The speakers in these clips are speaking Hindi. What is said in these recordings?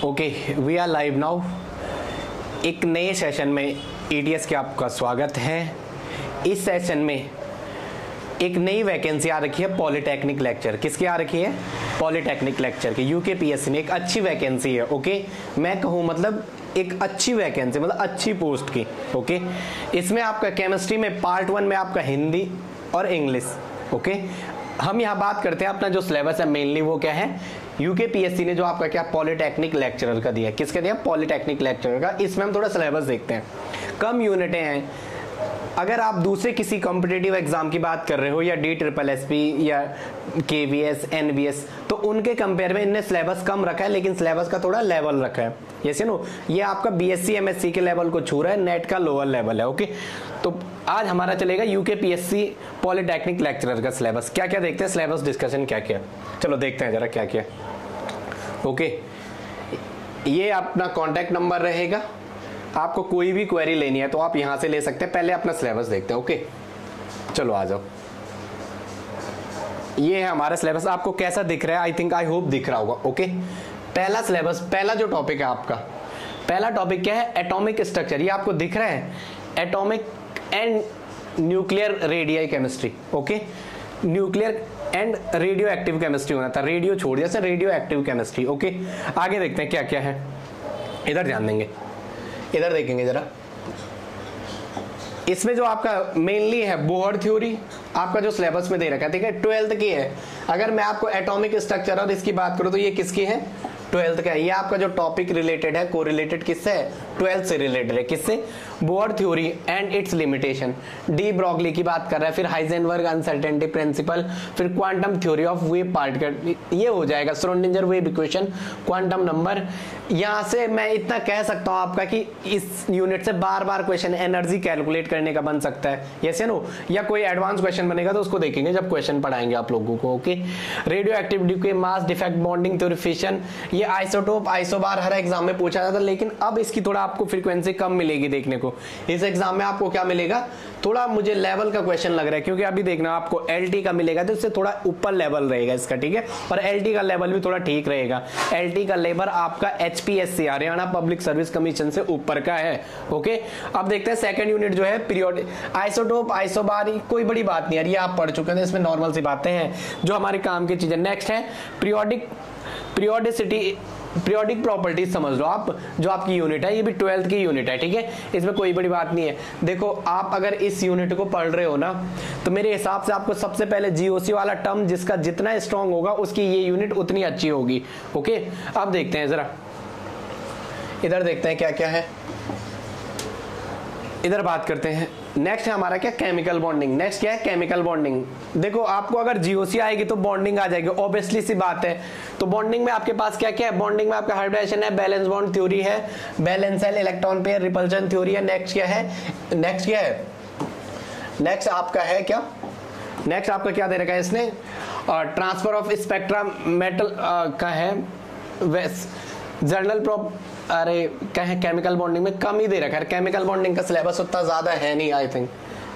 Okay, we are live now. एक नए सेशन में ईटीएस के आपका स्वागत है। इस सेशन में एक नई वैकेंसी आ रखी है पॉलिटेक्निक लेक्चर। किसकी आ रखी है? पॉलिटेक्निक लेक्चर की। यूकेपीएससी में एक अच्छी वैकेंसी है। ओके, मैं कहूँ मतलब एक अच्छी वैकेंसी, मतलब अच्छी पोस्ट की। ओके, इसमें आपका केमिस्ट्री में पार्ट 1 में आपका हिंदी और इंग्लिश। ओके, हम यहाँ बात करते हैं अपना जो सिलेबस है मेनली वो क्या है, यूकेपीएससी ने जो आपका क्या पॉलिटेक्निक लेक्चरर का दिया। किसका दिया? पॉलिटेक्निक लेक्चरर का। इसमें हम थोड़ा सिलेबस देखते हैं। कम यूनिटें हैं। अगर आप दूसरे किसी कॉम्पिटिटिव एग्जाम की बात कर रहे हो या DSSP या KVS NVS, तो उनके कंपेयर में इनने सिलेबस कम रखा है, लेकिन सिलेबस का थोड़ा लेवल रखा है। यस नो, ये आपका BSc MSc के लेवल को छू रहा है, नेट का लोअर लेवल है। ओके, तो आज हमारा चलेगा यूकेपीएससी पॉलिटेक्निक लेक्चरर का सिलेबस। क्या क्या देखते हैं, सिलेबस डिस्कशन क्या क्या। चलो देखते हैं जरा क्या क्या। ओके, ये अपना कॉन्टैक्ट नंबर रहेगा। आपको कोई भी क्वेरी लेनी है तो आप यहां से ले सकते हैं। पहले अपना सिलेबस देखते हैं। ओके, चलो आ जाओ। ये है हमारा सिलेबस। आपको कैसा दिख रहा है? आई होप दिख रहा होगा। ओके, पहला सिलेबस, पहला जो टॉपिक है आपका, पहला टॉपिक क्या है? Atomic structure. ये आपको दिख रहा है, atomic and nuclear radii chemistry. Okay, nuclear and radio active chemistry होना था, रेडियो छोड़ दिया से रेडियो एक्टिव केमिस्ट्री। ओके, आगे देखते हैं क्या क्या है। इधर ध्यान देंगे, इधर देखेंगे जरा। इसमें जो आपका मेनली है बोहर थ्योरी, आपका जो सिलेबस में दे रखा है, ठीक है, 12th की है। अगर मैं आपको एटॉमिक स्ट्रक्चर और इसकी बात करूं तो ये किसकी है? 12th का है। ये आपका जो टॉपिक रिलेटेड है, कोरिलेटेड किससे है? 12th से रिलेटेड है। किससे? Bohr theory and it's limitation, de Broglie की बात कर रहा है, फिर हाइजेनबर्ग अनसर्टेनिटी प्रिंसिपल, फिर quantum theory of wave particle, ये हो जाएगा Schrodinger wave equation, quantum number. यहां से मैं इतना कह सकता हूं आपका कि इस यूनिट से बार बार क्वेश्चन एनर्जी कैलकुलेट करने का बन सकता है। यस या नो, या कोई एडवांस क्वेश्चन बनेगा तो उसको देखेंगे जब क्वेश्चन पढ़ाएंगे आप लोगों को। ओके, रेडियो एक्टिविटी के mass defect bonding theory fission, ये आइसोटोप आइसोबार हर एग्जाम में पूछा जाता है, लेकिन अब इसकी थोड़ा आपको फ्रीक्वेंसी कम मिलेगी देखने को। इस एग्जाम में आपको क्या मिलेगा? थोड़ा मुझे लेवल का क्वेश्चन लग रहा है, क्योंकि अभी देखना आपको LT का मिलेगा तो इससे थोड़ा ऊपर लेवल रहेगा इसका, ठीक है, और LT का लेवल भी थोड़ा ठीक रहेगा। LT का लेवल आपका HPSC Haryana public service commission से ऊपर का है। ओके, अब देखते हैं सेकंड यूनिट जो है पीरियोडिक आइसोटोप आइसोबार, कोई बड़ी बात नहीं यार, ये आप पढ़ चुके हैं, इसमें नॉर्मल सी बातें हैं जो हमारे काम की चीजें। नेक्स्ट है पीरियोडिसिटी, पीरियोडिक प्रॉपर्टीज समझ लो आप, जो आपकी यूनिट है, ये भी 12th की यूनिट है, ठीक है, इसमें कोई बड़ी बात नहीं है। देखो आप अगर इस यूनिट को पढ़ रहे हो ना, तो मेरे हिसाब से आपको सबसे पहले GOC वाला टर्म जिसका जितना स्ट्रांग होगा उसकी ये यूनिट उतनी अच्छी होगी। ओके, अब देखते हैं जरा, इधर देखते हैं क्या क्या है, इधर बात करते हैं। नेक्स्ट है हमारा क्या? Chemical bonding. नेक्स्ट क्या है? Chemical bonding. देखो आपको अगर GOC आएगी तो बॉन्डिंग आ जाएगी, ऑब्वियसली सी बात है। तो बॉन्डिंग में आपके पास क्या क्या है? बॉन्डिंग में आपका हाइब्रिडेशन है, बैलेंस बॉन्ड थ्योरी है, balance cell electron pair repulsion theory है। नेक्स्ट क्या है? नेक्स्ट क्या है? नेक्स्ट आपका है क्या? नेक्स्ट आपका क्या दे रखा है इसने? ट्रांसफर ऑफ स्पेक्ट्रा मेटल का है, जर्नल प्रोप, अरे क्या है, केमिकल बॉन्डिंग में कम ही दे रखा है। केमिकल बॉन्डिंग का सिलेबस उतना ज्यादा है नहीं, आई थिंक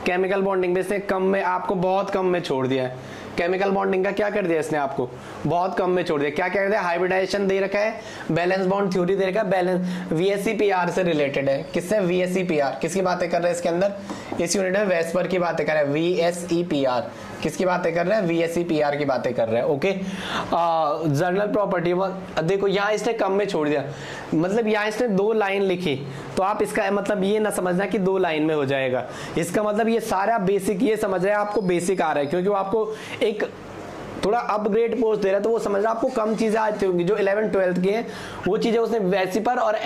केमिकल बॉन्डिंग में इसने कम में आपको बहुत कम में छोड़ दिया है। केमिकल बॉन्डिंग का क्या कर दिया इसने? आपको बहुत कम में छोड़ दिया। क्या कर दिया? हाइब्रिडाइजेशन दे रखा है, बैलेंस बॉन्ड थ्योरी दे रखा है, बैलेंस VSEPR से रिलेटेड है। किससे? VSEPR। किसकी बातें कर रहे हैं इसके अंदर? इस यूनिट में वेस्पर की बातें कर रहे हैं, VSEPR। किसकी बातें कर रहे हैं? VSEPR की बातें कर रहे हैं। ओके, जर्नल प्रॉपर्टी, देखो यहाँ इसने कम में छोड़ दिया, मतलब यहाँ इसने 2 लाइन लिखी, तो आप इसका मतलब ये ना समझना कि 2 लाइन में हो जाएगा। इसका मतलब ये सारा बेसिक ये समझ रहे हैं, आपको बेसिक आ रहा है, क्योंकि वो आपको एक थोड़ा अपग्रेड पोस्ट दे रहा है, तो वो समझ रहा है आपको कम चीजें आती होंगी जो 11th 12th की हैं, वो चीजें उसने वेसिपर और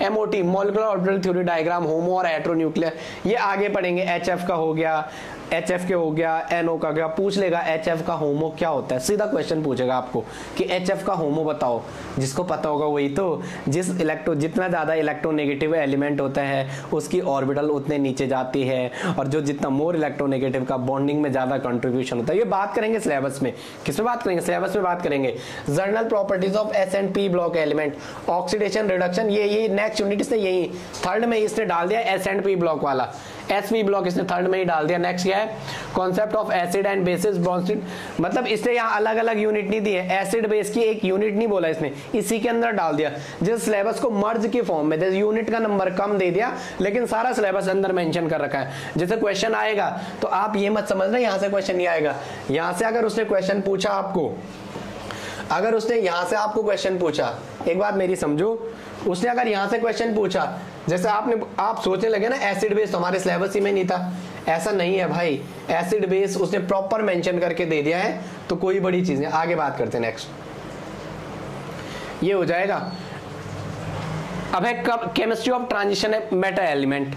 MOT molecular orbital theory diagram, homo और हेटेरो न्यूक्लियर, ये आगे पढ़ेंगे। HF का हो गया, HF के हो गया, NO का गया, पूछ लेगा HF का होमो क्या होता है, सीधा क्वेश्चन पूछेगा आपको कि HF का होमो बताओ। जिसको पता होगा वही तो, जितना ज्यादा इलेक्ट्रोनेगेटिव एलिमेंट होता है उसकी ऑर्बिटल उतने नीचे जाती है, और जो जितना मोर इलेक्ट्रोनेगेटिव का बॉन्डिंग में ज्यादा कंट्रीब्यूशन होता है। ये बात करेंगे सिलेबस में। किस में बात करेंगे? सिलेबस में बात करेंगे। Journal properties of S&P block element, oxidation reduction, ये नेक्स्ट यूनिट इसने यही 3rd में इसने डाल दिया S&P ब्लॉक वाला। एसपी ब्लॉक इसने थर्ड में ही डाल दिया। नेक्स्ट क्या है, concept of acid and bases bonded, मतलब इसने यहाँ अलग अलग यूनिट नहीं दी है, एसिड बेस की एक यूनिट नहीं बोला इसने, इसी के अंदर डाल दिया। जिस सिलेबस को मर्ज के फॉर्म में, जैसे यूनिट का नंबर कम दे दिया लेकिन सारा सिलेबस अंदर मेंशन कर रखा है। जैसे क्वेश्चन आएगा तो आप ये मत समझना यहां से क्वेश्चन नहीं आएगा, यहां से अगर उसने क्वेश्चन पूछा आपको, अगर उसने यहां से आपको क्वेश्चन पूछा, एक बात मेरी समझो, उसने अगर यहां से क्वेश्चन पूछा, जैसे आप सोचने लगे ना एसिड बेस हमारे सिलेबस ही में नहीं था, ऐसा नहीं है भाई, एसिड बेस उसने प्रॉपर मेंशन करके दे दिया है, तो कोई बड़ी चीज नहीं। आगे बात करते हैं, नेक्स्ट ये हो जाएगा। अब है chemistry of transition Meta element,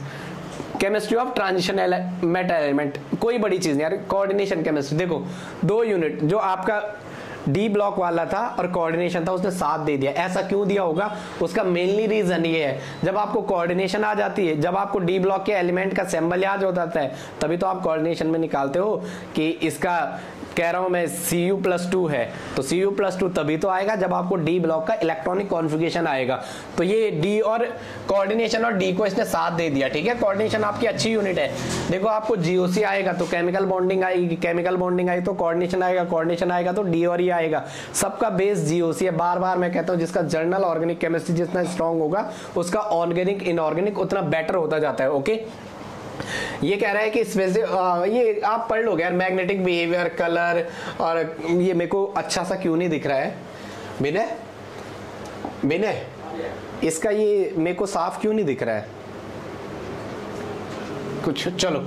chemistry of transition Meta element, कोई बड़ी चीज नहीं यार, कोऑर्डिनेशन केमिस्ट्री। देखो 2 यूनिट, जो आपका डी ब्लॉक वाला था और कोऑर्डिनेशन था, उसने 7 दे दिया। ऐसा क्यों दिया होगा, उसका मेनली रीजन ये है, जब आपको कोऑर्डिनेशन आ जाती है, जब आपको डी ब्लॉक के एलिमेंट का सिंबल याद हो जाता है, तभी तो आप कोऑर्डिनेशन में निकालते हो कि इसका, कह रहा हूं मैं, Cu+2 है, तो Cu+2 तभी तो आएगा जब आपको डी ब्लॉक का इलेक्ट्रॉनिक कॉन्फ़िगरेशन आएगा। तो ये डी और कोऑर्डिनेशन और डी को इसने 7 दे दिया, ठीक है। कोऑर्डिनेशन आपकी अच्छी यूनिट है। देखो आपको जीओसी आएगा तो केमिकल बॉन्डिंग आएगी, केमिकल बॉन्डिंग आई तो कोऑर्डिनेशन आएगा, कोऑर्डिनेशन आएगा तो डी और ये आएगा। सबका बेस जीओसी है। बार बार मैं कहता हूं, जिसका जर्नल ऑर्गेनिक केमिस्ट्री जितना स्ट्रांग होगा, उसका ऑर्गेनिक इनऑर्गेनिक उतना बेटर होता जाता है। ओके, ये कह रहा है कि ये आप पढ़ लोगे यार, मैग्नेटिक बिहेवियर, कलर, और ये मेरे को अच्छा सा क्यों नहीं दिख रहा है विनय, इसका ये मेरे को साफ क्यों नहीं दिख रहा है कुछ, चलो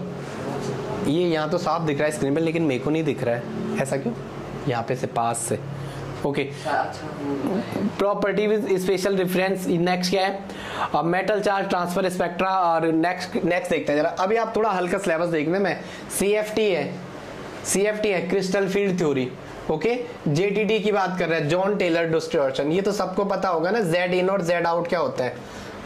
ये यहाँ तो साफ दिख रहा है स्क्रीन पे, लेकिन मेरे को नहीं दिख रहा है, ऐसा क्यों, यहाँ पे से पास से। Okay, property with special reference. Next क्या है, मेटल चार्ज ट्रांसफर स्पेक्ट्रा, और नेक्स्ट देखते हैं जरा। अभी आप थोड़ा हल्का सिलेबस देखने में, सीएफटी है क्रिस्टल फील्ड थ्योरी। ओके, जेटीटी की बात कर रहे हैं, जॉन टेलर डिस्टॉर्शन, ये तो सबको पता होगा ना, जेड इन और जेड आउट क्या होता है,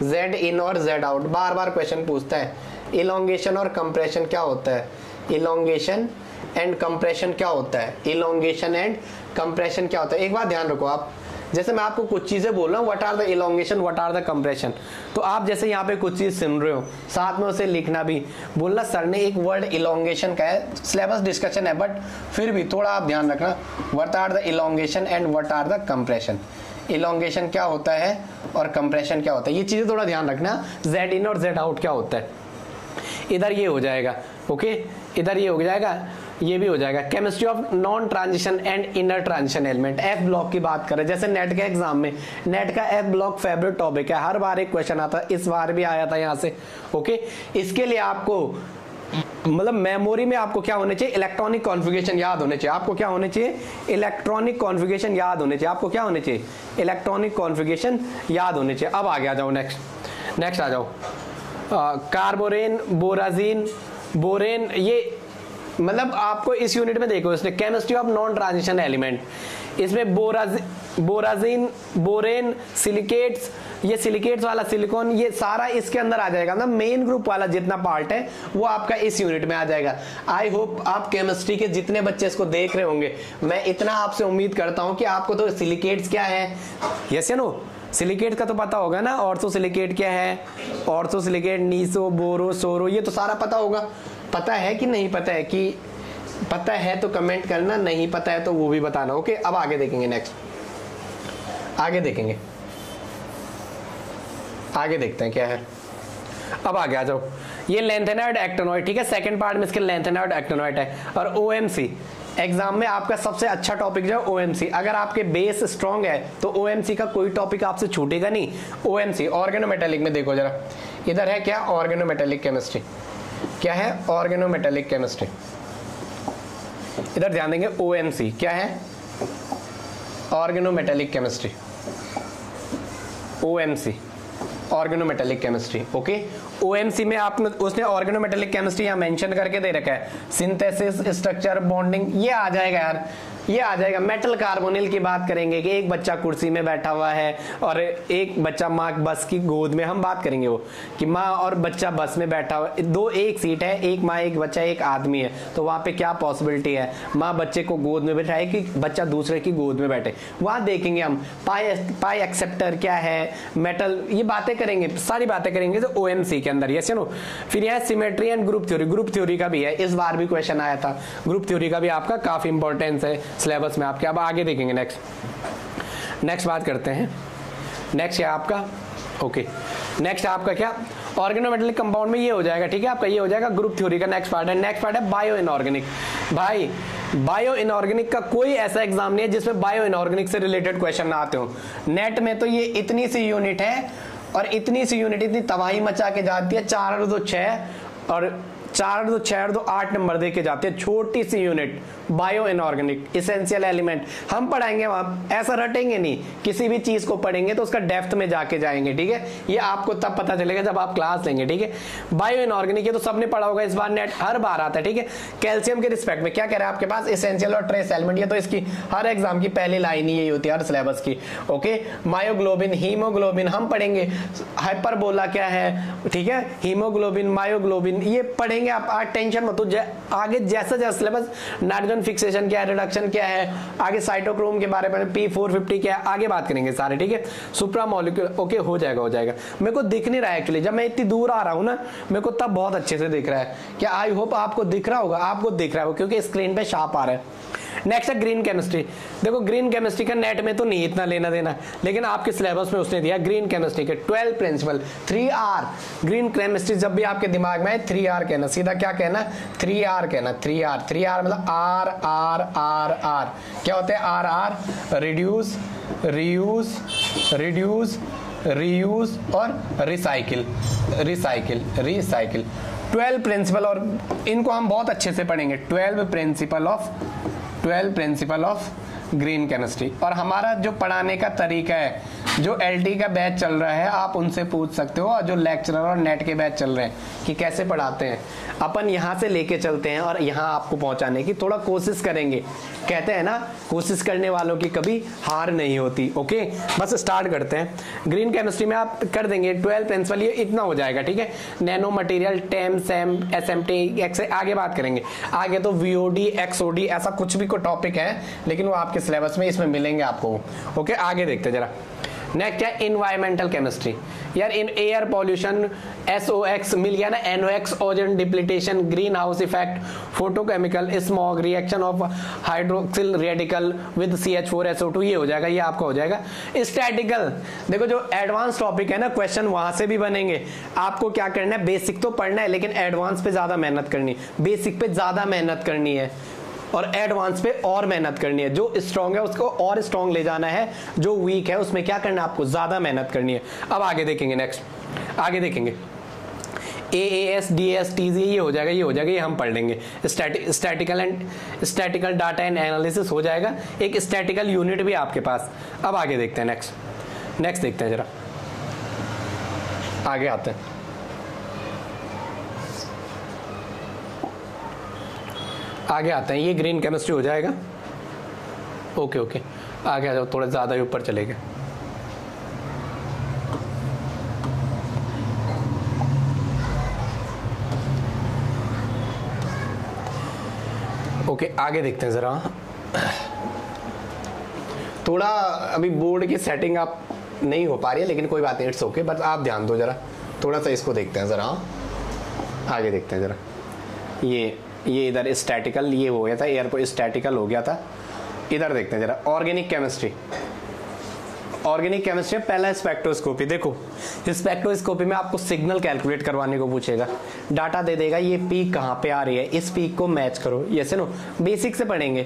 जेड इन और जेड आउट बार बार क्वेश्चन पूछता है। इलोंगेशन और कंप्रेशन क्या होता है, इलोंगेशन एंड कंप्रेशन क्या होता है, इलोंगेशन एंड कंप्रेशन क्या होता है। एक बात ध्यान रखो आप, जैसे मैं आपको कुछ चीजें बोल रहा हूँ, what are the elongation, what are the compression, तो आप जैसे यहाँ पे कुछ चीज सुन रहे हो, साथ में उसे लिखना भी, बोलना सर ने एक वर्ड इलोंगेशन का है, सिलेबस डिस्कशन है, बट फिर भी थोड़ा आप ध्यान रखना, what are the elongation and what are the compression, elongation क्या होता है और कंप्रेशन क्या होता है, ये चीजें थोड़ा ध्यान रखना। जेड इन और जेड आउट क्या होता है, इधर ये हो जाएगा। ओके, इधर ये हो जाएगा, ये भी हो जाएगा। Chemistry of non transition and inner transition element, F block की बात करें, जैसे नेट के एग्जाम में, नेट का एफ ब्लॉक फेवरेट टॉपिक है, हर बार एक क्वेश्चन आता है, इस बार भी आया था यहाँ से। ओके, इसके लिए आपको मतलब मेमोरी में आपको क्या होने चाहिए, इलेक्ट्रॉनिक कॉन्फ़िगरेशन याद होने चाहिए। आपको क्या होने चाहिए, इलेक्ट्रॉनिक कॉन्फ़िगरेशन याद होने चाहिए। आपको क्या होने चाहिए, इलेक्ट्रॉनिक कॉन्फ़िगरेशन याद होने चाहिए। अब आगे आ जाओ, नेक्स्ट आ जाओ, कार्बोरेन, बोराजीन, बोरेन, ये मतलब आपको इस यूनिट में देखो, इसने chemistry of non transition element, इसमें बोराजीन, बोरेन, सिलिकेट्स, ये सिलिकेट्स वाला सिलिकॉन, ये सारा इसके अंदर आ जाएगा। मतलब मेन ग्रुप वाला जितना पार्ट है वो आपका इस यूनिट में आ जाएगा। आई होप आप केमिस्ट्री के जितने बच्चे इसको देख रहे होंगे, मैं इतना आपसे उम्मीद करता हूं कि आपको तो सिलिकेट्स क्या है, यस या नो, सिलिकेट का तो पता होगा ना, ऑर्थो सिलिकेट क्या है, ऑर्थो सिलिकेट, नीसो, बोरो, सोरो, ये तो सारा पता होगा। पता है कि नहीं पता है, कि पता है तो कमेंट करना, नहीं पता है तो वो भी बताना। ओके, अब आगे देखेंगे, नेक्स्ट आगे देखेंगे, आगे देखते हैं क्या है। अब आगे आ जाओ, ये लेंथेनॉइड एक्टिनॉइड, ठीक है, सेकंड पार्ट में इसके लेंथेनॉइड एक्टिनॉइड है। और ओएमसी एग्जाम में आपका सबसे अच्छा टॉपिक जो है ओएमसी, अगर आपके बेस स्ट्रांग है तो ओएमसी का कोई टॉपिक आपसे छूटेगा नहीं। ओएमसी ऑर्गेनोमेटेलिक में देखो जरा, इधर है क्या, ऑर्गेनोमेटेलिक केमिस्ट्री, क्या है, ऑर्गेनोमेटेलिक केमिस्ट्री, इधर ध्यान देंगे। ओएमसी क्या है, organometallic chemistry, OMC organometallic chemistry. Okay, OMC में आपने उसने ऑर्गेनोमेटेलिक केमिस्ट्री यहाँ मेंशन करके दे रखा है, सिंथेसिस, स्ट्रक्चर, बॉन्डिंग, ये आ जाएगा यार। ये आ जाएगा। मेटल कार्बोनिल की बात करेंगे कि एक बच्चा कुर्सी में बैठा हुआ है और एक बच्चा माँ बस की गोद में, हम बात करेंगे वो कि माँ और बच्चा बस में बैठा हुआ, दो एक सीट है, एक माँ एक बच्चा एक आदमी है, तो वहां पे क्या पॉसिबिलिटी है, माँ बच्चे को गोद में बैठाए कि बच्चा दूसरे की गोद में बैठे, वहां देखेंगे हम पाई एक्सेप्टर क्या है, मेटल, ये बातें करेंगे, सारी बातें करेंगे जो ओएमसी के अंदर। Yes no. फिर यह symmetry and group theory, group theory का भी है, इस बार भी क्वेश्चन आया था, ग्रुप थ्योरी का भी आपका काफी इंपॉर्टेंस है सिलेबस में आपके। अब आगे देखेंगे नेक्स्ट बात करते हैं। नेक्स्ट क्या आपका, ओके, नेक्स्ट आपका क्या, ऑर्गेनोमेटेलिक कंपाउंड में ये हो जाएगा, ठीक है आपका, ये हो जाएगा ग्रुप थ्योरी का नेक्स्ट पार्ट है। नेक्स्ट पार्ट है बायो इनऑर्गेनिक। भाई बायो इनऑर्गेनिक का कोई ऐसा एग्जाम नहीं है जिसमें बायो इनऑर्गेनिक से रिलेटेड क्वेश्चन ना आते हो। नेट में तो ये इतनी सी यूनिट है और इतनी सी यूनिट इतनी तबाही मचा के जाती है, 4 और 2 6 और 4 और 2 6 और 2 8 नंबर दे के जाते हैं, छोटी सी unit bio inorganic essential element. हम पढ़ाएंगे वहां, ऐसा रटेंगे नहीं, किसी भी चीज को पढ़ेंगे तो उसका डेप्थ में जाके जाएंगे, ठीक है। ये आपको तब पता चलेगा जब आप क्लास लेंगे, ठीक है। बायो इनऑर्गेनिक ये तो सबने पढ़ा होगा, इस बार नेट हर बार आता है, ठीक है। कैल्शियम के रिस्पेक्ट में क्या कह रहा है आपके पास, इसेंशियल और ट्रेस एलिमेंट, ये तो इसकी हर एग्जाम की पहली लाइन ही यही होती है हर सिलेबस की, ओके। मायोग्लोबिन, हीमोग्लोबिन हम पढ़ेंगे, हाइपरबोला क्या है, ठीक है, हीमोग्लोबिन, मायोग्लोबिन ये पढ़ेंगे आप, आज टेंशन मत हो। आगे जैसा जैसा सिलेबस, नाइट्रोजन फिक्सेशन क्या है, रिडक्शन क्या है, आगे साइटोक्रोम के बारे में P450 क्या है, आगे बात करेंगे सारे, ठीक है। सुप्रा मॉलिक्यूल, ओके, हो जाएगा। मेरे को दिख नहीं रहा है एक्चुअली, जब मैं इतनी दूर आ रहा हूं ना, मेरे को तब बहुत अच्छे से दिख रहा है। क्या आई होप आपको दिख रहा होगा, आपको दिख रहा है क्योंकि स्क्रीन पे शार्प आ रहा है। नेक्स्ट है ग्रीन केमिस्ट्री। देखो ग्रीन केमिस्ट्री का नेट में तो नहीं इतना लेना देना, लेकिन आपके सिलेबस में उसने दिया ग्रीन केमिस्ट्री के 12 प्रिंसिपल, 3R। ग्रीन केमिस्ट्री जब भी आपके दिमाग में है 3R कहना, सीधा क्या कहना, 3R कहना, 3R मतलब R R R R क्या होते हैं, RR, reduce, reuse, reduce, reuse और रिसाइकिल। 12 प्रिंसिपल, और इनको हम बहुत अच्छे से पढ़ेंगे, 12 प्रिंसिपल ऑफ ग्रीन केमिस्ट्री। और हमारा जो पढ़ाने का तरीका है, जो एलटी का बैच चल रहा है आप उनसे पूछ सकते हो, और जो लेक्चरर और नेट के बैच चल रहे हैं कि कैसे पढ़ाते हैं, अपन यहाँ से लेके चलते हैं और यहाँ आपको पहुंचाने की थोड़ा कोशिश करेंगे। कहते हैं ना, कोशिश करने वालों की कभी हार नहीं होती, ओके। बस स्टार्ट करते हैं। ग्रीन केमिस्ट्री में आप कर देंगे 12 प्रिंसिपल, ये इतना हो जाएगा, ठीक है। नैनो मटेरियल, टेम, सेम, एसएमटी, एक्स, आगे बात करेंगे। आगे तो वीओडी, एक्सओडी, ऐसा कुछ भी कोई टॉपिक है, लेकिन वो आपके सिलेबस में इसमें मिलेंगे आपको, ओके। आगे देखते जरा। नेक्स्ट है इन्वायरमेंटल केमिस्ट्री। यार इन एयर पॉल्यूशन, SOx मिल गया ना, NOx, ozone depletion, greenhouse effect, photochemical, smog, reaction of hydroxyl radical with CH4SO2, ये हो जाएगा, ये आपका हो जाएगा। स्टैटिकल, देखो जो एडवांस टॉपिक है ना, क्वेश्चन वहां से भी बनेंगे। आपको क्या करना है, बेसिक तो पढ़ना है, लेकिन एडवांस पे ज्यादा मेहनत करनी है, बेसिक पे ज्यादा मेहनत करनी है और एडवांस पे और मेहनत करनी है। जो स्ट्रांग है उसको और स्ट्रांग ले जाना है, जो वीक है उसमें क्या करना है, आपको ज्यादा मेहनत करनी है। अब आगे देखेंगे, नेक्स्ट आगे देखेंगे AAS, DAS, TZ, ये हो जाएगा, ये हम पढ़ लेंगे। स्टैटिकल डाटा एंड एनालिसिस हो जाएगा, एक स्टैटिकल यूनिट भी आपके पास। अब आगे देखते हैं, नेक्स्ट देखते हैं, जरा आगे आते हैं। ये ग्रीन केमिस्ट्री हो जाएगा, ओके। आगे आ जाओ, थोड़ा ज्यादा ही ऊपर चले गए। ओके, आगे देखते हैं जरा। थोड़ा अभी बोर्ड की सेटिंग आप नहीं हो पा रही है, लेकिन कोई बात नहीं, इट्स ओके। बस आप ध्यान दो जरा, थोड़ा सा इसको देखते हैं जरा। आगे देखते हैं जरा, ये इधर स्टैटिकल, ये हो गया था, एयरपोर्ट स्टैटिकल हो गया था। इधर देखते हैं जरा, ऑर्गेनिक केमिस्ट्री पहला स्पेक्ट्रोस्कोपी। देखो स्पेक्ट्रोस्कोपी में आपको सिग्नल कैलकुलेट करवाने को पूछेगा, डाटा दे देगा, ये पीक कहाँ पे आ रही है, इस पीक को मैच करो, ये से नो बेसिक से पढ़ेंगे।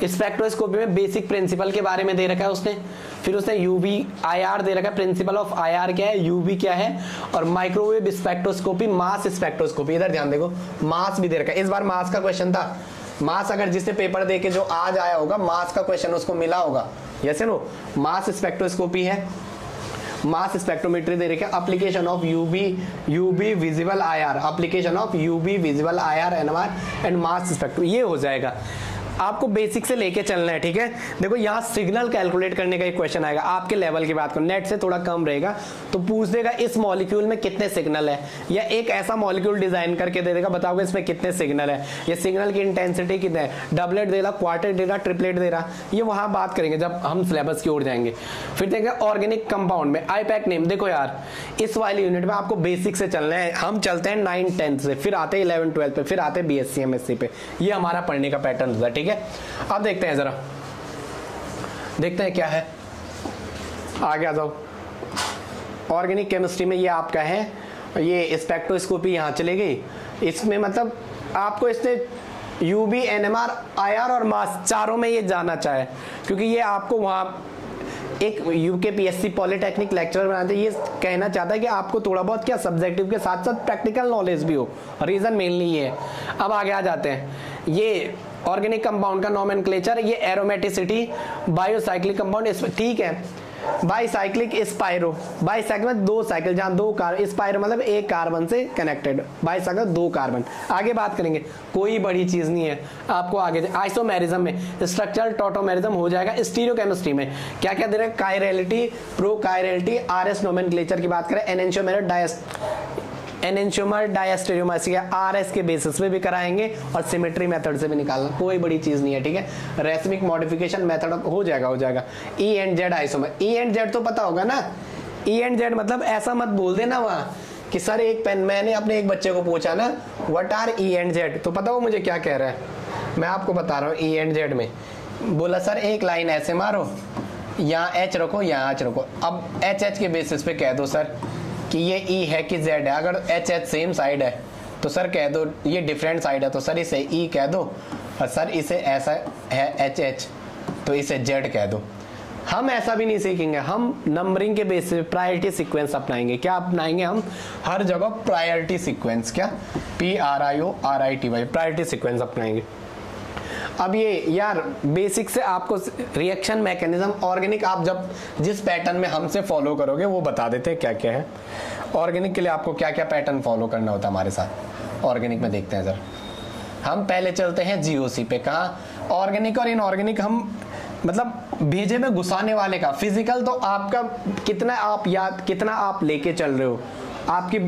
स्पेक्ट्रोस्कोपी में बेसिक प्रिंसिपल के बारे में दे रखा है उसने, फिर उसने यूवी IR दे रखा है, प्रिंसिपल ऑफ IR क्या है, यूवी क्या है, और माइक्रोवेव स्पेक्ट्रोस्कोपी, मास स्पेक्ट्रोस्कोपी। इधर ध्यान देखो, मास भी दे रखा है। इस बार मास का क्वेश्चन था, मास अगर जिसने पेपर दे के जो आज आया होगा, मास का क्वेश्चन उसको मिला होगा, यस नो। मास स्पेक्ट्रोस्कोपी है, मास स्पेक्ट्रोमेट्री दे रखा है, application of UV visible IR, application of UV visible IR, NMR and mass spectro, ये हो जाएगा। आपको बेसिक से लेके चलना है, ठीक है। देखो यहाँ सिग्नल कैलकुलेट करने का एक क्वेश्चन आएगा, आपके लेवल की बात करो, नेट से थोड़ा कम रहेगा, तो पूछ देगा इस मॉलिक्यूल में कितने सिग्नल है, या एक ऐसा मॉलिक्यूल डिजाइन करके दे देगा, बताओगे इसमें कितने सिग्नल है, ये सिग्नल की इंटेंसिटी कितनी है, डबलेट दे रहा, क्वार्टेट दे रहा, ट्रिपलेट दे रहा, ये वहां बात करेंगे जब हम सिलेबस की ओर जाएंगे। फिर देखेंगे ऑर्गेनिक कंपाउंड में आईपैक नेम। देखो यार इस वाली यूनिट में आपको बेसिक से चलना है, हम चलते हैं 9 10 से, फिर आते हैं 11 12 पे, फिर आते हैं बीएससी एमएससी पे, ये हमारा पढ़ने का पैटर्न होता है, ठीक है। अब देखते हैं, जरा देखते हैं क्या है, आगे आ जाओ। ऑर्गेनिक केमिस्ट्री में ये आपका है, ये स्पेक्ट्रोस्कोपी यहाँ चली गई, इसमें मतलब आपको इसने यूवी एनएमआर आईआर और मास चारों में ये जाना चाहे, क्योंकि ये आपको वहाँ एक यूकेपीएससी पॉलिटेक्निक लेक्चरर बनाते, ये कहना चाहता है कि आपको थोड़ा बहुत क्या सब्जेक्टिव के साथ साथ प्रैक्टिकल नॉलेज भी हो, रीजन मेनली ये है। अब आगे आ जाते हैं, ये ऑर्गेनिक कंपाउंड का नोमेनक्लेचर, ये एरोमेटिसिटी, बायोसाइक्लिक कंपाउंड, इसमें ठीक है, बाईसाइक्लिक स्पाइरो, बाईसाइकिल में 2 साइकिल, जहां 2 कार्बन, स्पाइरो मतलब एक कार्बन से कनेक्टेड, बाईसाइकिल 2 कार्बन। आगे बात करेंगे, कोई बड़ी चीज नहीं है आपको आगे। आइसोमेरिज्म में स्ट्रक्चरल टॉटोमेरिज्म हो जाएगा। स्टीरियोकेमिस्ट्री में क्या क्या दे रहे हैं, कायरलिटी, प्रोकायरलिटी, आरएस नोमेनक्लेचर की बात करें, एनेंशियोमर डायस्टेरियोमर आरएस के बेसिस पे भी कराएंगे, और सिमेट्री मेथड से भी निकालना, कोई बड़ी चीज नहीं है, ठीक है। रेसमिक मॉडिफिकेशन मेथड हो जाएगा। E and Z isomer, E and Z तो पता होगा ना, ई एंड जेड मतलब ऐसा मत बोल देना वहां कि सर एक पेन, मैंने अपने एक बच्चे को पूछा ना what R E and Z, तो पता वो मुझे क्या कह रहा है, मैं आपको बता रहा हूँ। ई एंड जेड में बोला सर एक लाइन ऐसे मारो, यहाँ एच रखो, यहाँ एच रखो, अब एच एच के बेसिस पे कह दो सर कि ये ई है कि जेड है। अगर एच एच सेम साइड है तो सर कह दो ये डिफरेंट साइड है, तो सर इसे ई कह दो, और सर इसे ऐसा है एच एच तो इसे जेड कह दो। हम ऐसा भी नहीं सीखेंगे, हम नंबरिंग के बेसिस पे प्रायोरिटी सीक्वेंस अपनाएंगे। क्या अपनाएंगे हम? हर जगह प्रायोरिटी सीक्वेंस, क्या PRIORITY, प्रायोरिटी सीक्वेंस अपनाएंगे। अब ये यार बेसिक से आपको रिएक्शन मैकेनिज्म ऑर्गेनिक आप जब जिस पैटर्न में हमसे फॉलो करोगे वो बता देते हैं क्या क्या है। ऑर्गेनिक के लिए आपको क्या क्या पैटर्न फॉलो करना होता है हमारे साथ ऑर्गेनिक में, देखते हैं जरा। हम पहले चलते हैं जीओसी पे। कहा ऑर्गेनिक और इनऑर्गेनिक, हम मतलब भेजे में घुसाने वाले का। फिजिकल तो आपका कितना आप याद, कितना आप लेके चल रहे हो, आपकी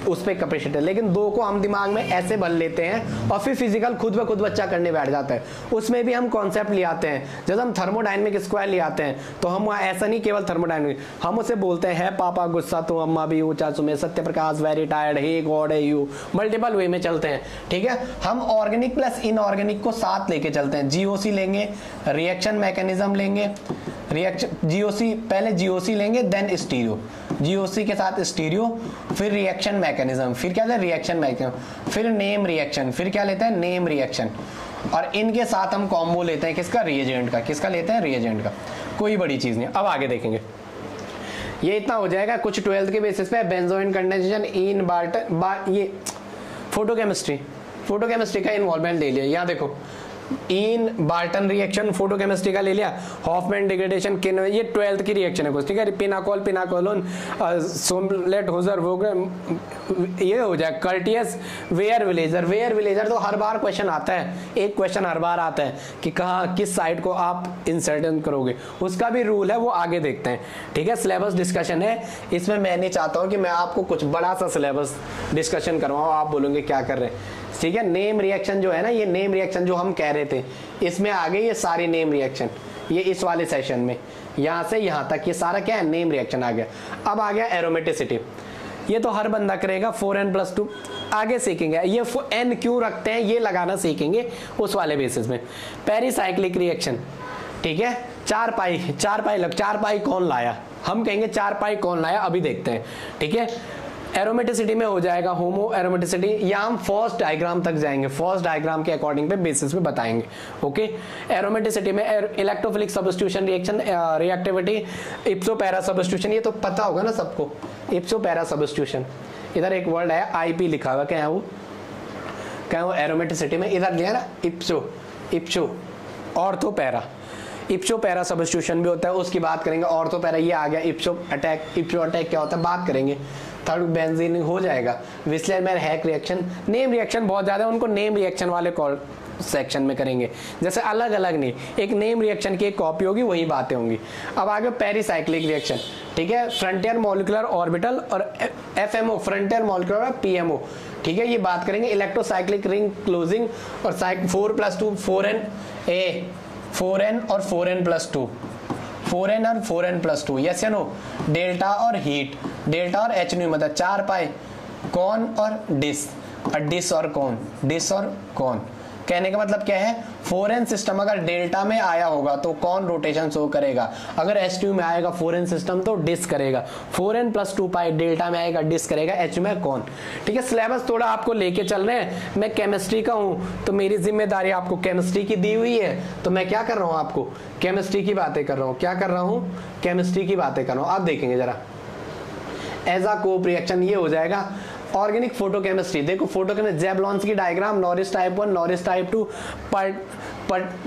उस पर कैपेसिटी, लेकिन 2 को हम दिमाग में ऐसे भर लेते हैं और फिर फिजिकल खुद ब खुद बच्चा करने बैठ जाता है। उसमें भी हम कॉन्सेप्ट ले आते हैं, जब हम थर्मोडायनेमिक स्क्वायर ले आते हैं तो हम ऐसा नहीं केवल थर्मोडायनेमिक, हम उसे बोलते हैं पापा गुस्सा तो अम्मा भी ऊंचा सुमे, सत्य प्रकाश वेरी टायर्ड, हे गॉड है यू, मल्टीपल वे में चलते हैं, ठीक है। हम ऑर्गेनिक प्लस इनऑर्गेनिक को साथ लेके चलते हैं। जीओसी लेंगे, रिएक्शन मैकेनिज्म लेंगे, रिएक्शन जीओसी, पहले जीओसी लेंगे देन स्टीरियो, जीओसी के साथ स्टीरियो, फिर रिएक्शन मैकेनिज्म, फिर क्या है रिएक्शन मैकेनिज्म, फिर नेम रिएक्शन, फिर क्या लेते हैं नेम रिएक्शन, और इनके साथ हम कॉम्बो लेते हैं किसका, रिएजेंट का। किसका लेते हैं, रिएजेंट का। कोई बड़ी चीज नहीं। अब आगे देखेंगे, ये इतना हो जाएगा कुछ 12th के बेसिस पे। बेंजोइन कंडेंसेशन इन बार्टन, ये फोटोकेमिस्ट्री का इन्वॉल्वमेंट ले लिया। यहाँ देखो इन बार्टन रिएक्शन फोटोकेमिस्ट्री का ले लिया, हॉफमैन डिग्रेडेशन, ये 12th की रिएक्शन है कुछ, ठीक है। पिनाकोलोन सोमलेट होजर वो ये हो जाए। कर्टियस वेयर विलेजर तो हर बार क्वेश्चन आता है, एक क्वेश्चन हर बार आता है कि कहाँ किस साइड को आप इंसर्ट करोगे, उसका भी रूल है, वो आगे देखते हैं, ठीक है। सिलेबस डिस्कशन है इसमें, मैं नहीं चाहता हूँ कि मैं आपको कुछ बड़ा सा सिलेबस डिस्कशन करवाऊँ, आप बोलोगे क्या कर रहे हैं, ठीक है। नेम रिएक्शन जो है ना, ये नेम रिएक्शन जो हम कह रहे थे, इसमें आ गई ये सारी नेम रिएक्शन, ये इस वाले सेशन में यहां से यहां तक ये सारा क्या है, नेम रिएक्शन आ गया। अब आ गया एरोमेटिसिटी, ये तो हर बंदा करेगा, 4n+2 आगे सीखेंगे। ये n क्यों रखते हैं ये लगाना सीखेंगे उस वाले बेसिस में। पेरिसाइक्लिक रिएक्शन, ठीक है। 4 पाई कौन लाया, हम कहेंगे 4 पाई कौन लाया, अभी देखते हैं, ठीक है। एरोमेटिसिटी में हो जाएगा होमो एरोमेटिसिटी, या हम फर्स्ट डायग्राम तक जाएंगे, फर्स्ट डायग्राम के अकॉर्डिंग पे बेसिस पे बताएंगे, ओके। एरोमेटिसिटी में electrophilic substitution reaction, reactivity, इप्सो para substitution, ये तो पता होगा ना सबको, इप्सो पैरा सब्स्टिट्यूशन। इधर एक वर्ड है आईपी लिखा हुआ, क्या है वो, क्या है वो एरोमेटिसिटी में, इधर लिया ना इप्सो ऑर्थो पैरा, इप्सो पैरा सब्स्टिट्यूशन भी होता है, उसकी बात करेंगे। ऑर्थो पैरा ये आ गया, इप्सो अटैक क्या होता है बात करेंगे। थर्ड बेंजीन हो जाएगा। विस्लेर में हैक रिएक्शन, नेम रिएक्शन बहुत ज्यादा है, उनको नेम रिएक्शन वाले सेक्शन में करेंगे, जैसे अलग अलग नहीं, एक नेम रिएक्शन की एक कॉपी होगी, वही बातें होंगी। अब आगे पेरीसाइक्लिक रिएक्शन, ठीक है, फ्रंटियर मॉलिक्यूलर ऑर्बिटल और एफएमओ फ्रंटियर मॉलिक्यूलर और पीएमओ, ठीक है, ये बात करेंगे। इलेक्ट्रोसाइक्लिक रिंग क्लोजिंग और 4+2 4n ए 4n और 4n+2 4n और 4n+2, यस या नो। डेल्टा और हीट, डेल्टा और एच न्यू मतलब 4 पाई कौन और डिस, और डिस और कौन, डिस और कौन। कहने का मतलब क्या है, 4n सिस्टम अगर डेल्टा में आया होगा तो कौन रोटेशन शो करेगा, अगर H2 में आएगा 4n सिस्टम तो डिस करेगा, 4n+2 पाई डेल्टा में आएगा डिस करेगा, H में कौन। ठीक है, सिलेबस थोड़ा आपको लेके चल रहे हैं, मैं केमिस्ट्री का हूं तो मेरी जिम्मेदारी आपको केमिस्ट्री की दी हुई है, तो मैं क्या कर रहा हूं, आपको केमिस्ट्री की बातें कर रहा हूं, क्या कर रहा हूं, केमिस्ट्री की बातें कर रहा हूं। आप देखेंगे जरा एज अ कोप रिएक्शन ये हो जाएगा। ऑर्गेनिक फोटोकेमिस्ट्री, देखो photochemistry Jablonski diagram, Norrish type 1 Norrish type 2,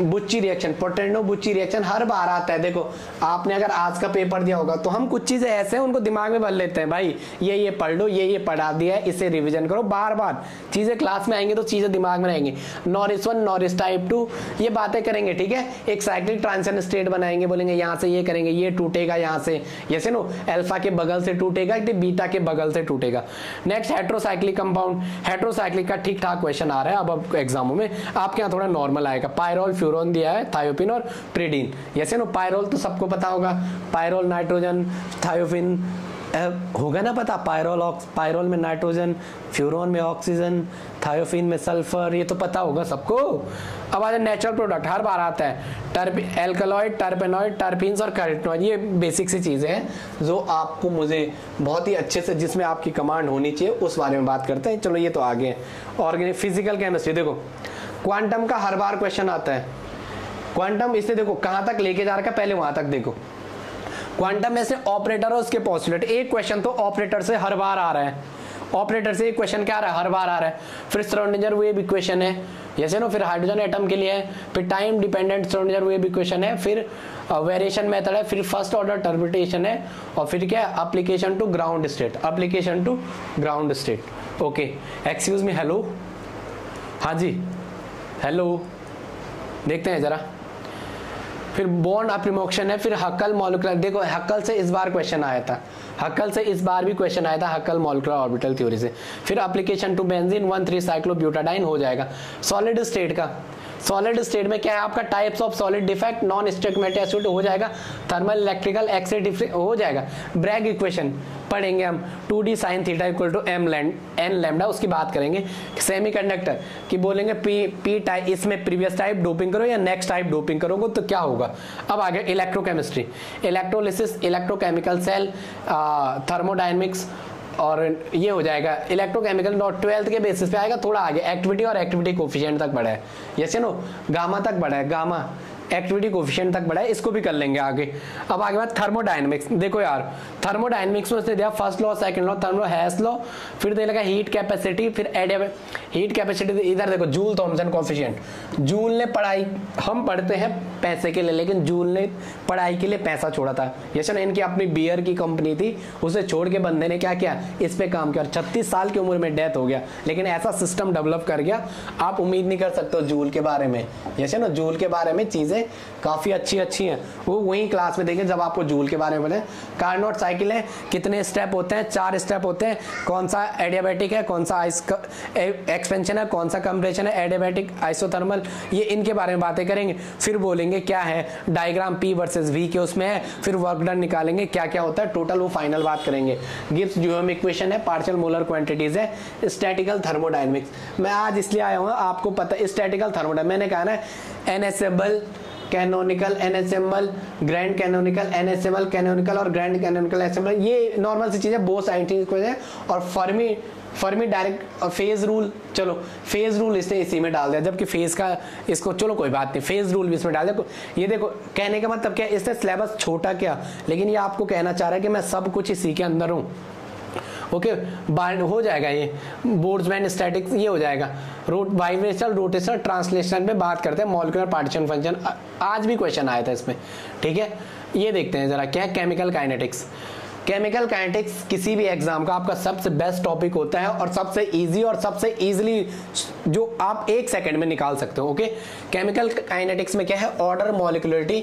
Buchi reaction, पोर्टेंडो बुच्ची रिएक्शन हर बार आता है। देखो आपने अगर आज का पेपर दिया होगा तो हम कुछ चीजें ऐसे हैं उनको दिमाग में भर लेते हैं, भाई ये पढ़ लो, ये पढ़ा दिया है, इसे रिवीजन करो, बार बार चीजें क्लास में आएंगी तो चीजें दिमाग में रहेंगी। नॉरिस 1 नॉरिस टाइप 2 ये बातें करेंगे, ठीक है। एक साइक्लिक ट्रांजिशन स्टेट बनाएंगे, बोलेंगे यहाँ से ये करेंगे, ये टूटेगा यहाँ से, जैसे नो अल्फा के बगल से टूटेगा, बीटा के बगल से टूटेगा। नेक्स्ट हेट्रोसाइक्लिक कंपाउंड, हेट्रोसाइक्लिक का ठीक ठाक क्वेश्चन आ रहा है अब एग्जामों में, आपके यहाँ थोड़ा नॉर्मल आएगा। पायरोल फ्यूरोन दिया है, थायोपिन और प्रिडीन, जैसे नो पायरोल तो सबको पता होगा, पायरोल नाइट्रोजन, थायोपिन होगा ना पता, पायरोल में नाइट्रोजन, फ्यूरोन में ऑक्सीजन, थायोपिन में सल्फर, ये तो पता होगा सबको। अब आ जाए नेचुरल प्रोडक्ट, हर बार आता है एल्कलॉइड, टर्पेनॉइड, टर्पीन्स और कैरोटीनॉइड, ये बेसिक सी चीजें हैं जो आपको मुझे बहुत ही अच्छे से, जिसमें आपकी कमांड होनी चाहिए, उस बारे में बात करते हैं। चलो ये तो आगे है। ऑर्गेनिक फिजिकल केमिस्ट्री, देखो क्वांटम का हर बार क्वेश्चन आता है। क्वांटम इससे देखो कहां तक लेके जा रखा है, पहले वहां तक देखो। क्वांटम में से ऑपरेटर और उसके पोस्टुलेट, एक क्वेश्चन तो ऑपरेटर से हर बार आ रहा है, ऑपरेटर से एक क्वेश्चन क्या आ रहा है, हर बार आ रहा है। फिर श्रोडिंगर वेव इक्वेशन है, जैसे ना, फिर हाइड्रोजन एटम के लिए है, फिर time dependent Schrodinger wave equation है, फिर वेरिएशन मेथड है, फिर फर्स्ट ऑर्डर टर्बिटेशन है, और फिर क्या है, application to ground state, application to ground state. Okay, excuse me, hello, हाँ जी, हेलो, देखते हैं जरा। फिर बॉन्ड अप्रीमोक्शन है, फिर हक्कल मॉलिक्यूलर, देखो हक्कल से इस बार क्वेश्चन आया था, हक्कल से इस बार भी क्वेश्चन आया था, हक्कल मॉलिक्यूलर ऑर्बिटल थ्योरी से। फिर एप्लीकेशन टू बेंजीन 1,3 साइक्लोब्यूटाडाइन हो जाएगा। सॉलिड स्टेट का, सॉलिड स्टेट में क्या है आपका, types of solid defect, nonstoichiometric acid हो जाएगा, थर्मल इलेक्ट्रिकल एक्से डिफरेंस हो जाएगा। ब्रैग इक्वेशन पढ़ेंगे हम, 2d sin theta equal to n lambda, उसकी बात करेंगे। सेमीकंडक्टर की बोलेंगे पी टाइप, इसमें प्रीवियस टाइप डोपिंग करो या नेक्स्ट टाइप डोपिंग करोगे तो क्या होगा। अब आगे electrochemistry, electrolysis, electrochemical cell, thermodynamics, और ये हो जाएगा इलेक्ट्रोकेमिकल। 12th के बेसिस पे आएगा, थोड़ा आगे एक्टिविटी और एक्टिविटी कोफिशिएंट तक बढ़ा है, जैसे नो गामा तक बढ़ा है, गामा एक्टिविटी कोफिशिएंट तक बढ़ा है, इसको भी कर लेंगे आगे। अब आगे बात थर्मोडायनेमिक्स, देखो यार थर्मोडायनेमिक्स में उसने दिया first law, second law, thermo Hess law, फिर दे लगा हीट कैपेसिटी, फिर हीट कैपेसिटी, इधर देखो जूल थॉमसन कोफिशिएंट। जूल ने पढ़ाई, हम पढ़ते हैं पैसे के लिए, लेकिन जूल ने पढ़ाई के लिए पैसा छोड़ा था, जैसे ना इनकी अपनी बियर की कंपनी थी, उसे छोड़ के बंदे ने क्या किया, इस पे काम किया, 36 साल की उम्र में डेथ हो गया, लेकिन ऐसा सिस्टम डेवलप कर गया, आप उम्मीद नहीं कर सकते हो जूल के बारे में, जैसे ना जूल के बारे में चीजें काफी अच्छी हैं, वो वही क्लास में देंगे जब आपको जूल के बारे में बताएं। कार्नोट साइकिल है, कितने स्टेप होते हैं, 4 स्टेप होते हैं, कौन सा एडियाबैटिक है, कौन सा एक्सपेंशन है, कौन सा कंप्रेशन है, एडियाबैटिक, आइसोथर्मल, ये इनके बारे में बातें करेंगे। फिर बोलेंगे क्या है डायग्राम P वर्सेस V के उसमें है, फिर वर्क डन निकालेंगे, क्या क्या होता है टोटल, वो फाइनल बात करेंगे। गिब्स ड्यूहम इक्वेशन है, पार्शियल मोलर क्वांटिटीज है, स्टैटिकल थर्मोडायनेमिक्स। मैं आज इसलिए आया हूँ, आपको पता स्टैटिकल थर्मोडायनेमिक्स, मैंने कहा ना एनएसएबल, कैनोनिकल, एनएसएमएल, ग्रैंड कैनोनिकल, एनएसएमएल, कैनोनिकल और ग्रैंड कैनोनिकल एसएमएल, ये नॉर्मल सी चीजें बहुत साइंटिफिक है। और फर्मी डायरेक्ट फेज रूल, चलो फेज रूल इसने इसी में डाल दिया, जबकि फेज का इसको, चलो कोई बात नहीं, फेज रूल भी इसमें डाल दिया। ये देखो कहने का मतलब क्या, इसने सिलेबस छोटा क्या, लेकिन ये आपको कहना चाह रहा है कि मैं सब कुछ इसी के अंदर हूँ। ओके, हो जाएगा ये बोल्ट्जमैन स्टैटिक्स, ये हो जाएगा। वाइब्रेशनल, रोटेशनल, ट्रांसलेशनल में बात करते हैं, मॉलिक्यूलर पार्टीशन फंक्शन, आज भी क्वेश्चन आया था इसमें, ठीक है। ये देखते हैं जरा क्या है, केमिकल काइनेटिक्स। केमिकल काइनेटिक्स किसी भी एग्जाम का आपका सबसे बेस्ट टॉपिक होता है और सबसे इजी और सबसे इजीली जो आप 1 सेकंड में निकाल सकते हो। ओके, केमिकल काइनेटिक्स में क्या है, order, molecularity,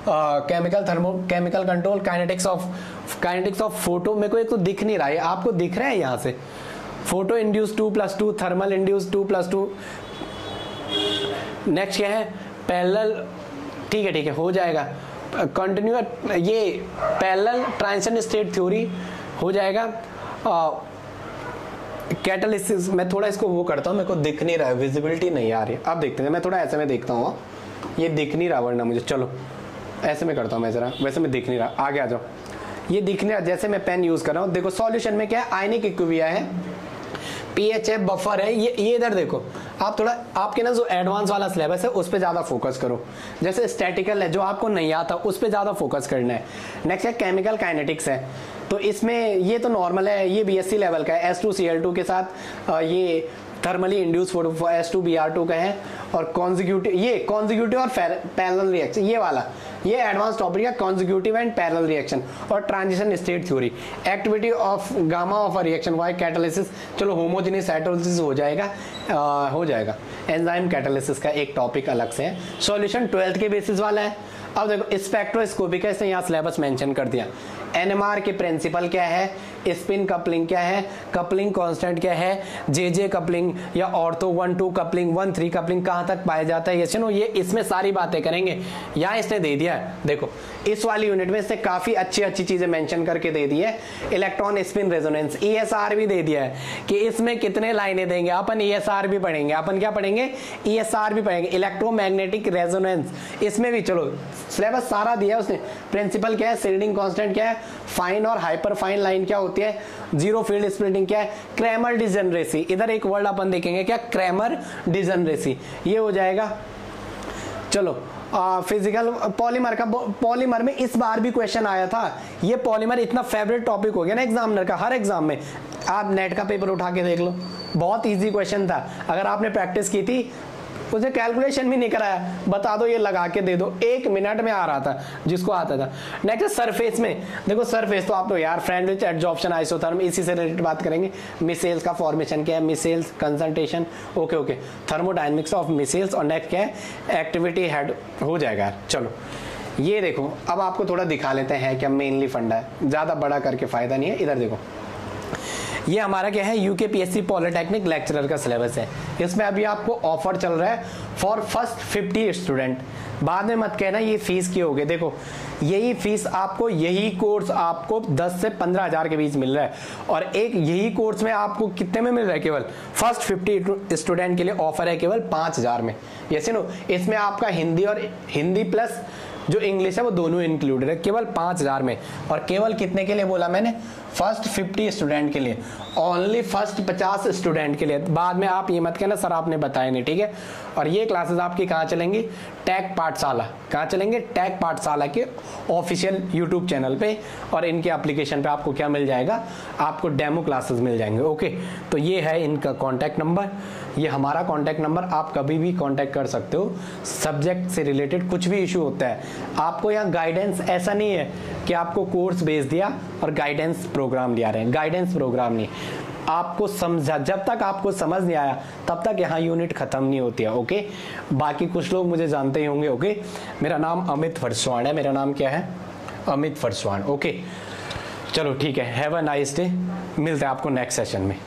chemical control, kinetics of photo. मेरे को एक तो दिख नहीं रहा है, आपको दिख रहा है यहाँ से, photo induce 2+2, thermal induce 2+2। Next क्या है, पैरेलल, ठीक है हो जाएगा, कंटिन्यूअस, ये पैरेलल ट्रांजिशन स्टेट थ्योरी हो जाएगा। कैटालिसिस, मैं थोड़ा इसको वो करता हूँ, मेरे को दिख नहीं रहा है, विजिबिलिटी नहीं आ रही है। अब देखते हैं, मैं थोड़ा ऐसे में देखता हूँ, ये दिख नहीं रहा वरना मुझे, चलो ऐसे में करता हूँ मैं जरा, वैसे में दिख नहीं रहा, आगे आ जाओ। ये दिख नहीं रहा, जैसे मैं पेन यूज कर रहा हूँ। देखो सॉल्यूशन में क्या है, आयनिक इक्विलिब्रियम है, पीएच है, बफर है। ये इधर देखो, आप थोड़ा आपके ना जो एडवांस वाला सिलेबस है उस पे ज्यादा फोकस करो। जैसे स्टैटिकल है, जो आपको नहीं आता उस पे ज्यादा फोकस करना है। नेक्स्ट है केमिकल काइनेटिक्स है, तो इसमें ये तो नॉर्मल है, ये बीएससी लेवल का है, H2Cl2 के साथ ये थर्मली इंड्यूस H2Br2 का है, और कॉन्जिक्यूटिव और पैरेलल रिएक्शन, ये वाला ये एडवांस टॉपिक है, कॉन्जिक्यूटिव एंड पैरेलल रिएक्शन और transition state theory, activity of gamma of a reaction why catalysis. चलो होमोजेनियस हाइड्रोलिसिस हो जाएगा, एंजाइम कैटालिसिस का एक टॉपिक अलग से है। सॉल्यूशन 12th के बेसिस वाला है। अब देखो स्पेक्ट्रोस्कोपी का, इसने यहाँ सिलेबस मेंशन कर दिया। एनएमआर के प्रिंसिपल क्या है, स्पिन कपलिंग क्या है, कपलिंग कांस्टेंट क्या है, जे कपलिंग या ऑर्थो 1-2 कपलिंग, 1-3 कपलिंग कहाँ तक पाया जाता है, ये इसमें सारी बातें करेंगे। यहाँ इसने दे दिया है, देखो इस वाली यूनिट में इसने काफी अच्छी चीजें मेंशन करके दे दी है। इलेक्ट्रॉन स्पिन रेजोनेंस, ESR भी दे दिया है कि इसमें कितने लाइनें देंगे। अपन ESR भी पढ़ेंगे, अपन क्या पढ़ेंगे, ESR भी पढ़ेंगे, इलेक्ट्रोमैग्नेटिक रेजोनेंस, इसमें भी चलो सिलेबस सारा दिया है उसने। प्रिंसिपल क्या है, शील्डिंग कांस्टेंट क्या है, फाइन और हाइपर फाइन लाइन क्या होती है, जीरो फील्ड स्प्लिटिंग क्या है, क्रैमर डिजनरेसी, इधर एक वर्ड अपन देखेंगे क्या, क्रैमर डिजनरेसी, ये हो जाएगा। चलो फिजिकल पॉलीमर में इस बार भी क्वेश्चन आया था। ये पॉलीमर इतना फेवरेट टॉपिक हो गया ना एग्जामिनर का, हर एग्जाम में आप नेट का पेपर उठा के देख लो, बहुत इजी क्वेश्चन था। अगर आपने प्रैक्टिस की थी, उसे कैलकुलेशन भी नहीं कराया, बता दो ये लगा के दे दो, 1 मिनट में आ रहा था जिसको आता था। नेक्स्ट सरफेस में देखो, सरफेस तो आप तो यार फ्रेंड विच एडजॉर्प्शन आइसोथर्म, इसी से रिलेटेड बात करेंगे। मिसाइल्स का फॉर्मेशन क्या है, missiles concentration, okay thermodynamics of missiles, और नेक्स्ट क्या है, एक्टिविटी हेड हो जाएगा। चलो ये देखो, अब आपको थोड़ा दिखा लेते हैं क्या मेनली फंडा है, ज्यादा बड़ा करके फायदा नहीं है। इधर देखो, ये हमारा क्या है, यूकेपीएससी पॉलिटेक्निक लेक्चरर का सिलेबस है। इसमें अभी आपको ऑफर चल रहा है फॉर फर्स्ट 50 स्टूडेंट। बाद में मत कहना ये फीस की होगी, देखो यही फीस आपको, यही कोर्स आपको 10 से 15 हजार के बीच मिल रहा है, और एक यही कोर्स में आपको कितने में मिल रहा है, केवल फर्स्ट 50 स्टूडेंट के लिए ऑफर है केवल 5000 में। यस नो, इसमें आपका हिंदी प्लस जो इंग्लिश है वो दोनों इंक्लूडेड है, केवल 5000 में। और केवल कितने के लिए बोला मैंने, फर्स्ट 50 स्टूडेंट के लिए, ओनली फर्स्ट 50 स्टूडेंट के लिए। बाद में आप ये मत कहना सर आपने बताया नहीं, ठीक है। और ये क्लासेस आपकी कहाँ चलेंगी, टेक पाठशाला, कहाँ चलेंगे, टेक पाठशाला के ऑफिशियल यूट्यूब चैनल पे, और इनके एप्लीकेशन पे आपको क्या मिल जाएगा, आपको डेमो क्लासेस मिल जाएंगे। ओके, तो ये है इनका कॉन्टैक्ट नंबर, ये हमारा कॉन्टैक्ट नंबर, आप कभी भी कॉन्टैक्ट कर सकते हो। सब्जेक्ट से रिलेटेड कुछ भी इशू होता है, आपको यहाँ गाइडेंस, ऐसा नहीं है कि आपको कोर्स भेज दिया और गाइडेंस प्रोग्राम लिया रहे हैं, गाइडेंस प्रोग्राम नहीं, आपको समझा, जब तक आपको समझ नहीं आया तब तक यहाँ यूनिट खत्म नहीं होती है। ओके, बाकी कुछ लोग मुझे जानते ही होंगे। ओके, मेरा नाम अमित फरसवान है, मेरा नाम क्या है, अमित फरसवान। ओके, चलो ठीक है, हैव अ नाइस डे, मिलते हैं आपको नेक्स्ट सेशन में।